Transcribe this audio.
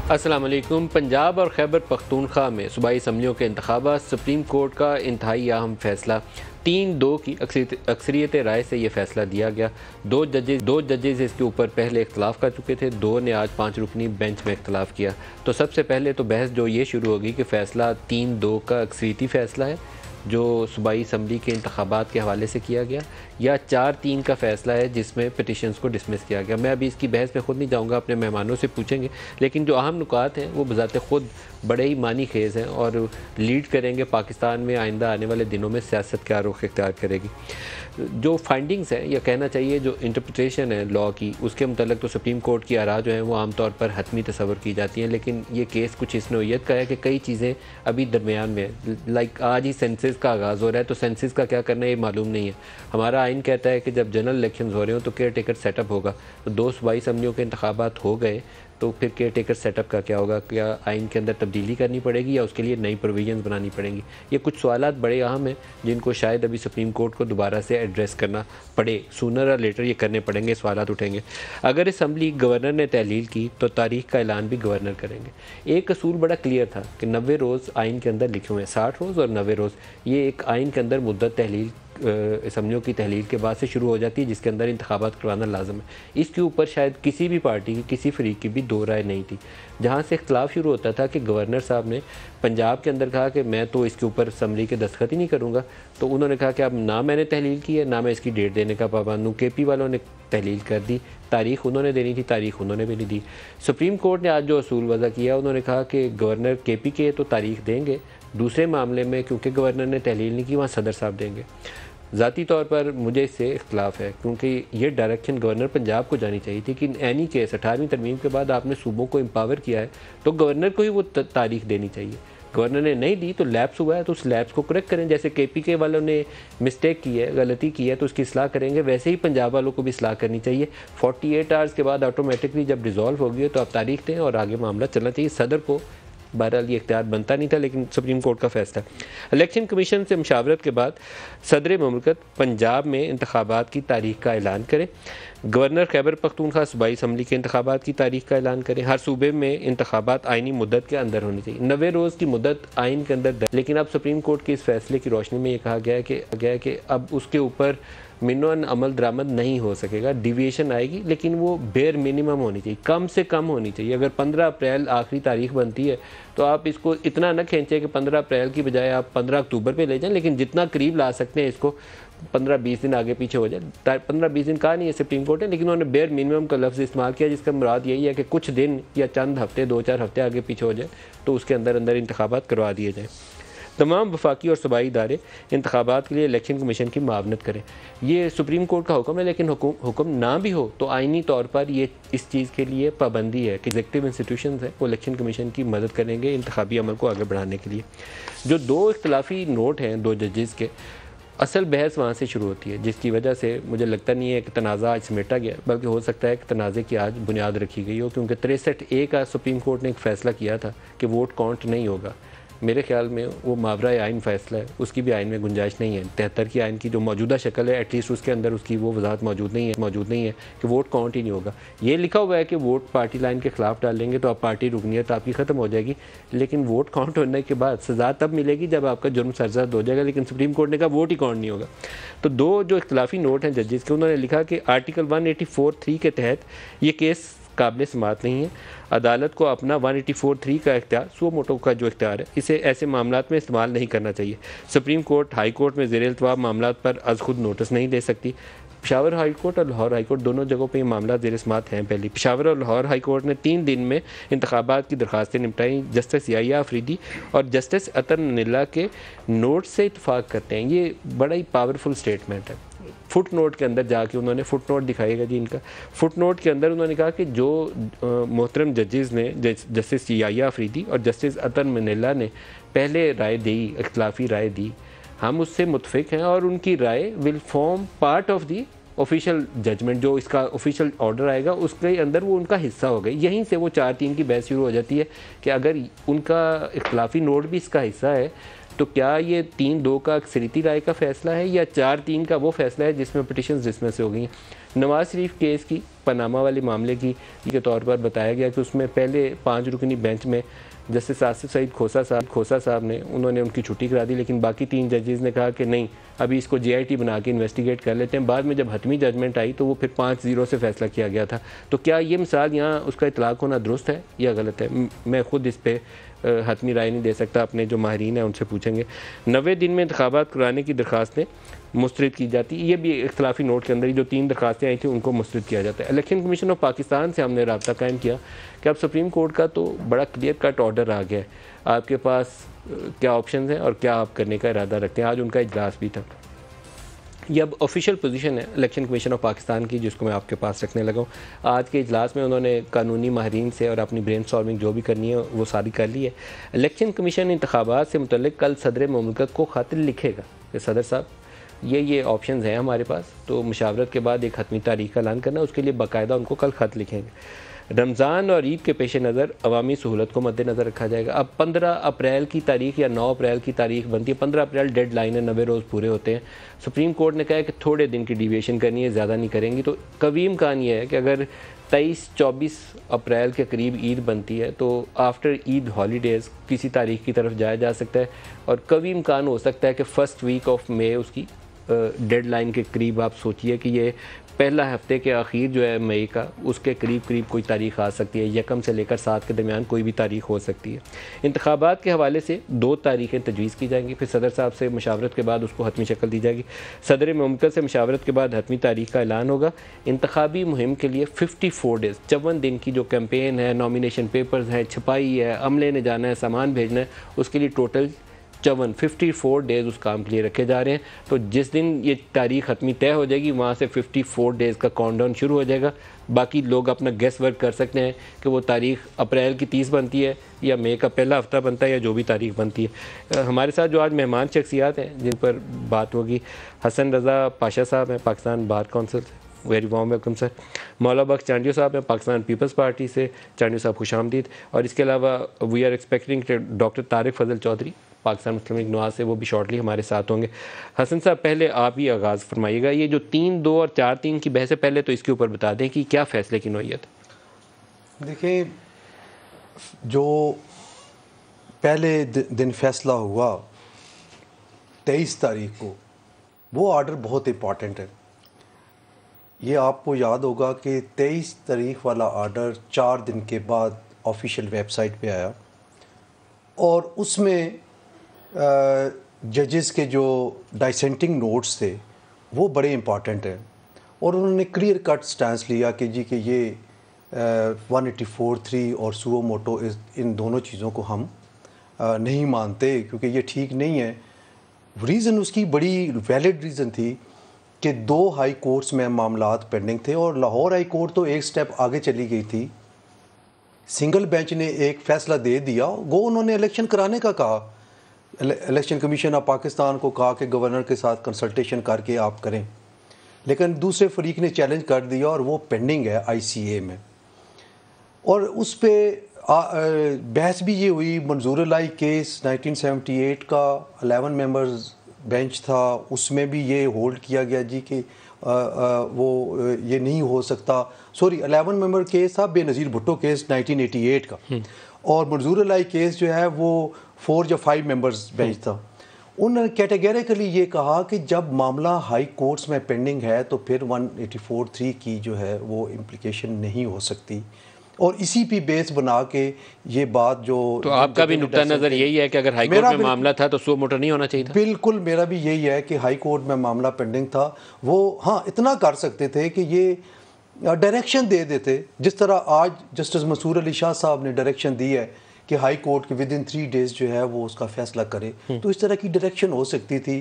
अस्सलाम वालेकुम। पंजाब और खैबर पख्तूनख्वा में सूबाई असम्बलियों के इंतखाबात, सुप्रीम कोर्ट का इंतहाई अहम फैसला। 3-2 की अक्सरियत राय से ये फ़ैसला दिया गया। दो जजेज़ इसके ऊपर पहले इख्तलाफ कर चुके थे, दो ने आज 5 रुकनी बेंच में इख्तलाफ किया। तो सबसे पहले तो बहस जो ये शुरू होगी कि फ़ैसला 3-2 का अक्सरियती फ़ैसला है जो सूबाई असम्बली के इंतखाबात के हवाले से किया गया, या 4-3 का फ़ैसला है जिसमें पिटिशन्स को डिसमिस किया गया। मैं अभी इसकी बहस में ख़ुद नहीं जाऊँगा, अपने मेहमानों से पूछेंगे, लेकिन जो अहम नुकात हैं वो बज़ाते ख़ुद बड़े ही मानी खेज़ हैं और लीड करेंगे पाकिस्तान में आइंदा आने वाले दिनों में सियासत क्या रुख इख्तियार करेगी। जो फाइंडिंग्स हैं या कहना चाहिए जो इंटरप्रिटेशन है लॉ की, उसके मतलब तो सुप्रीम कोर्ट की आरा जो हैं वो आमतौर पर हतमी तस्वर की जाती हैं, लेकिन ये केस कुछ इस नोयत का है कि कई चीज़ें अभी दरमियान में है। लाइक आज ही सेंसस का आगाज़ हो रहा है, तो सेंसस का क्या करना है ये मालूम नहीं है। हमारा आइन कहता है कि जब जनरल इलेक्शन हो रहे हो तो केयर टेकर सेटअप होगा, तो 2 सूबाई असम्बलियों के इंतखाबात हो गए तो फिर केयर टेकर सेटअप का क्या होगा? क्या आइन के अंदर तब्दीली करनी पड़ेगी या उसके लिए नई प्रोविजंस बनानी पड़ेंगी? ये कुछ सवालात बड़े अहम हैं जिनको शायद अभी सुप्रीम कोर्ट को दोबारा से एड्रेस करना पड़े। सूनर और लेटर ये करने पड़ेंगे, सवालात उठेंगे। अगर असम्बली गवर्नर ने तहलील की तो तारीख का ऐलान भी गवर्नर करेंगे। एक असूल बड़ा क्लियर था कि 90 रोज़ आइन के अंदर लिखे हुए हैं, 60 रोज़ और 90 रोज़। ये एक आइन के अंदर मुद्दत तहलील असम्बलियों की तहलील के बाद से शुरू हो जाती है, जिसके अंदर इंतखाबात करवाना लाजम है। इसके ऊपर शायद किसी भी पार्टी की, किसी फरीक की भी दो राय नहीं थी। जहाँ से इख्तलाफ शुरू होता था कि गवर्नर साहब ने पंजाब के अंदर कहा कि मैं तो इसके ऊपर असम्बली के दस्तखत ही नहीं करूँगा, तो उन्होंने कहा कि अब ना मैंने तहलील की है, ना मैं इसकी डेट देने का पाबंद हूँ। KP वालों ने तहलील कर दी, तारीख़ उन्होंने देनी थी, तारीख़ उन्होंने भी नहीं दी। सुप्रीम कोर्ट ने आज जो असूल वज़ा किया, उन्होंने कहा कि गवर्नर KP के तो तारीख़ देंगे, दूसरे मामले में क्योंकि गवर्नर ने तहलील नहीं की, वहाँ सदर साहब देंगे। ज़ाती तौर पर मुझे इससे इख्तलाफ है, क्योंकि ये डायरेक्शन गवर्नर पंजाब को जानी चाहिए थी कि एनी केस 18वीं तरमीम के बाद आपने सूबों को एम्पावर किया है तो गवर्नर को ही वो तारीख देनी चाहिए। गवर्नर ने नहीं दी तो लैप्स हुआ है, तो उस लैप्स को करेक्ट करें। जैसे KP वालों ने मिस्टेक की है, गलती की है, तो उसकी इस्लाह करेंगे, वैसे ही पंजाब वालों को भी इस्लाह करनी चाहिए। 48 आवर्स के बाद ऑटोमेटिकली जब रिजॉल्व हो गई तो आप तारीख दें और आगे मामला चलना चाहिए। सदर को बहरहाल ये इख्तियार बनता नहीं था, लेकिन सुप्रीम कोर्ट का फैसला। इलेक्शन कमीशन से मुशावरत के बाद सदर मुमलकत पंजाब में इंतखाबात की तारीख का ऐलान करें। गवर्नर खैबर पख्तूनख्वा सूबाई असम्बली के इंतखाबात की तारीख का ऐलान करें। हर सूबे में इंतखाबात आइनी मुद्दत के अंदर होनी चाहिए। 90 रोज़ की मुद्दत आइन के अंदर, लेकिन अब सुप्रीम कोर्ट के इस फैसले की रोशनी में ये कहा गया है कि अब उसके ऊपर मिनवन अमल दरामद नहीं हो सकेगा, डिविएशन आएगी, लेकिन वो बेयर मिनिमम होनी चाहिए, कम से कम होनी चाहिए। अगर 15 अप्रैल आखिरी तारीख बनती है तो आप इसको इतना न खींचें कि 15 अप्रैल की बजाय आप 15 अक्टूबर पे ले जाएं, लेकिन जितना करीब ला सकते हैं इसको 15-20 दिन आगे पीछे हो जाए। 15-20 दिन कहा नहीं है सुप्रीम कोर्ट ने, लेकिन उन्होंने बेयर मिनिमम का लफ्ज़ इस्तेमाल किया, जिसका मुराद यही है कि कुछ दिन या चंद हफ्ते, 2-4 हफ्ते आगे पीछे हो जाए तो उसके अंदर अंदर इंतखाबात करवा दिए जाएँ। तमाम वफाकी और सूबाई इदारे इंतखाबात के लिए इलेक्शन कमीशन की मावनत करें। ये सुप्रीम कोर्ट का हुक्म है, लेकिन हुक्म ना भी हो तो आइनी तौर पर ये इस चीज़ के लिए पाबंदी है कि एग्जीक्यूटिव इंस्टीट्यूशंस हैं वो इलेक्शन कमीशन की मदद करेंगे इंतखाबी अमल को आगे बढ़ाने के लिए। जो 2 इख्तलाफी नोट हैं 2 जजेज़ के, असल बहस वहाँ से शुरू होती है, जिसकी वजह से मुझे लगता नहीं है कि तनाज़ा आज समेटा गया, बल्कि हो सकता है कि तनाज़े की आज बुनियाद रखी गई हो, क्योंकि 63A का सुप्रीम कोर्ट ने एक फ़ैसला किया था कि वोट काउंट नहीं होगा। मेरे ख्याल में वो मावरा आइन फ़ैसला है, उसकी भी आइन में गुंजाइश नहीं है। 73 की आइन की जो मौजूदा शक्ल है, एटलीस्ट उसके अंदर उसकी वो वजाहत मौजूद नहीं है कि वोट काउंट ही नहीं होगा। ये लिखा हुआ है कि वोट पार्टी लाइन के ख़िलाफ़ डालेंगे तो आप पार्टी रुकनीत आपकी ख़त्म हो जाएगी, लेकिन वोट काउंट होने के बाद सज़ा तब मिलेगी जब आपका जुर्म सरजद हो जाएगा, लेकिन सुप्रीम कोर्ट ने कहा वोट ही काउंट नहीं होगा। तो 2 जो इख्तलाफी नोट हैं जजेज़ के, उन्होंने लिखा कि आर्टिकल 184(3) के तहत ये केस काबिल समात नहीं है। अदालत को अपना 184(3) का इख्तियार, सो मोटो का जो इख्तियार है, इसे ऐसे मामलात में इस्तेमाल नहीं करना चाहिए। सुप्रीम कोर्ट हाई कोर्ट में ज़ेर इल्तवाब मामलात पर अज़ खुद नोटिस नहीं दे सकती। पेशावर हाई कोर्ट और लाहौर हाई कोर्ट दोनों जगहों पर ये मामला ज़ेर समात हैं। पहली पेशावर और लाहौर हाई कोर्ट ने 3 दिन में इंतखाबात की दरख्वास्तें निपटाई। जस्टिस याहिया अफरीदी और जस्टिस अतर नीला के नोट से इतफाक़ करते हैं। ये बड़ा ही पावरफुल स्टेटमेंट है। फुट नोट के अंदर जाके उन्होंने फुट नोट दिखाएगा जी इनका, फुट नोट के अंदर उन्होंने कहा कि जो मोहतरम जजेज़ ने, जस्टिस याहिया अफरीदी और जस्टिस अतर नीला ने पहले राय दी, इख्तलाफी राय दी, हम उससे मुतफिक हैं और उनकी राय will form part of the official judgment. जो इसका ऑफिशियल ऑर्डर आएगा उसके अंदर वो उनका हिस्सा हो गई। यहीं से वो 4-3 की बहस शुरू हो जाती है कि अगर उनका इख्तलाफी नोट भी इसका हिस्सा है तो क्या ये 3-2 का अक्सरियती राय का फ़ैसला है या 4-3 का वो फ़ैसला है जिसमें पिटिशन डिसमिस हो गई हैं। नवाज़ शरीफ केस की पनामा वाले मामले की के तौर पर बताया गया कि उसमें पहले 5 रुकनी बेंच में जस्टिस आसिफ सईद खोसा साहब ने उन्होंने उनकी छुट्टी करा दी, लेकिन बाकी 3 जजेस ने कहा कि नहीं, अभी इसको JIT बना के इन्वेस्टिगेट कर लेते हैं। बाद में जब हतमी जजमेंट आई तो वो फिर 5-0 से फैसला किया गया था। तो क्या ये मिसाल यहाँ उसका इतलाक़ होना दुरुस्त है या गलत है? मैं ख़ुद इस पर हतमी राय नहीं दे सकता, अपने जो माहिरीन हैं उनसे पूछेंगे। 90 दिन में इंतखाबात कराने की दरख्वास्तें मुस्तरद की जाती, ये भी इख्तलाफी नोट के अंदर ही जो 3 दरख्वास्तें आई थी उनको मुस्तरद किया जाता है। इलेक्शन कमीशन ऑफ पाकिस्तान से हमने रब्ता कायम किया कि अब सुप्रीम कोर्ट का तो बड़ा क्लियर कट ऑर्डर आ गया है, आपके पास क्या ऑप्शन हैं और क्या आप करने का इरादा रखते हैं। आज उनका इजलास भी था। ये अब ऑफिशियल पोजीशन है इलेक्शन कमीशन ऑफ पाकिस्तान की, जिसको मैं आपके पास रखने लगा हूँ। आज के इजलास में उन्होंने कानूनी माहिरीन से और अपनी ब्रेन स्टॉर्मिंग जो भी करनी है वो सारी कर ली है। इलेक्शन कमीशन इंतखाबात से मुतल्लिक कल सदर मुमलिकत को ख़त लिखेगा कि सदर साहब ये ऑप्शंस हैं हमारे पास, तो मुशावरत के बाद एक हतमी तारीख का ऐलान करना, उसके लिए बाकायदा उनको कल ख़त लिखेंगे। रमज़ान और ईद के पेश नज़र अवामी सहूलत को मद्देनज़र रखा जाएगा। अब 15 अप्रैल की तारीख या 9 अप्रैल की तारीख बनती है। 15 अप्रैल डेड लाइन है, 90 रोज़ पूरे होते हैं। सुप्रीम कोर्ट ने कहा है कि थोड़े दिन की डिविएशन करनी है, ज़्यादा नहीं करेंगी। तो कवीम कहान ये है कि अगर 23-24 अप्रैल के करीब ईद बनती है तो आफ्टर ईद हॉलीडेज़ किसी तारीख की तरफ जाया जा सकता है, और कवीम कहान हो सकता है कि फर्स्ट वीक ऑफ मई उसकी डेड लाइन के करीब, आप सोचिए कि ये पहला हफ्ते के आखिर जो है मई का, उसके करीब कोई तारीख आ सकती है। 1 से लेकर 7 के दरमियान कोई भी तारीख हो सकती है। इंतखाबात के हवाले से 2 तारीखें तजवीज़ की जाएंगी, फिर सदर साहब से मशावरत के बाद उसको हतमी शक्ल दी जाएगी। सदर मुमलिकत से मशावरत के बाद हतमी तारीख का ऐलान होगा। इंतखाबी मुहिम के लिए 54 डेज़ 54 दिन की जो कैंपेन है, नॉमिनेशन पेपर्स हैं, छपाई है, अमले ने जाना है, सामान भेजना है, उसके लिए टोटल 54 डेज़ उस काम के लिए रखे जा रहे हैं। तो जिस दिन ये तारीख हतमी तय हो जाएगी वहाँ से 54 डेज़ का काउंटडाउन शुरू हो जाएगा। बाकी लोग अपना गेस वर्क कर सकते हैं कि वो तारीख अप्रैल की 30 बनती है या मई का पहला हफ्ता बनता है या जो भी तारीख बनती है। हमारे साथ जो आज मेहमान शख्सियात हैं जिन पर बात होगी, हसन रज़ा पाशा साहब हैं पाकिस्तान बार काउंसिल से, वेरी वार्म वेलकम सर। मौला बख्श चांडियो साहब हैं पाकिस्तान पीपल्स पार्टी से, चांडियो साहब खुशामदीद। और इसके अलावा we are expecting doctor Tariq Fazal Chaudhry Pakistan Muslim League Nawaz से, वो भी शॉर्टली हमारे साथ होंगे। हसन साहब, पहले आप ही आगाज़ फरमाइएगा, ये जो 3, 2 और 4-3 की बहस है, पहले तो इसके ऊपर बता दें कि क्या फ़ैसले की नौइयत। देखिए, जो पहले दिन फैसला हुआ 23 तारीख को, वो आर्डर बहुत इम्पॉर्टेंट है। ये आपको याद होगा कि 23 तारीख वाला आर्डर 4 दिन के बाद ऑफिशियल वेबसाइट पे आया, और उसमें जजेस के जो डाइसेंटिंग नोट्स थे वो बड़े इम्पॉर्टेंट हैं, और उन्होंने क्लियर कट स्टैंस लिया कि जी कि ये 184(3) और सुओ मोटो इन दोनों चीज़ों को हम नहीं मानते, क्योंकि ये ठीक नहीं है। रीज़न उसकी बड़ी वैलिड रीज़न थी कि 2 हाई कोर्ट्स में मामलात पेंडिंग थे, और लाहौर हाई कोर्ट तो एक स्टेप आगे चली गई थी। सिंगल बेंच ने एक फ़ैसला दे दिया, वो उन्होंने इलेक्शन कराने का कहा। इलेक्शन कमीशन ऑफ पाकिस्तान को कहा कि गवर्नर के साथ कंसल्टेशन करके आप करें, लेकिन दूसरे फरीक ने चैलेंज कर दिया और वो पेंडिंग है ICA में। और उस पर बहस भी ये हुई। मंजूर लाई केस 1978 का 11 मेंबर्स बेंच था, उसमें भी ये होल्ड किया गया जी कि वो ये नहीं हो सकता। 11 मेंबर केस था बेनज़ीर भुट्टो केस 1988 का, और मंजूर लाई केस जो है वो 4 या 5 मेंबर्स बेंच था। उन्होंने कैटेगरिकली ये कहा कि जब मामला हाई कोर्ट्स में पेंडिंग है तो फिर 184(3) की जो है वो इम्प्लिकेशन नहीं हो सकती, और इसी पे बेस बना के ये बात जो, तो आपका भी नुक्ता नज़र यही है कि अगर हाई कोर्ट में मामला था तो सुओ मोटो नहीं होना चाहिए था? बिल्कुल, मेरा भी यही है कि हाई कोर्ट में मामला पेंडिंग था, वो हाँ इतना कर सकते थे कि ये डायरेक्शन दे देते, जिस तरह आज जस्टिस मंसूर अली शाह साहब ने डायरेक्शन दी है कि हाई कोर्ट के विदिन 3 डेज़ जो है वो उसका फैसला करे, तो इस तरह की डायरेक्शन हो सकती थी।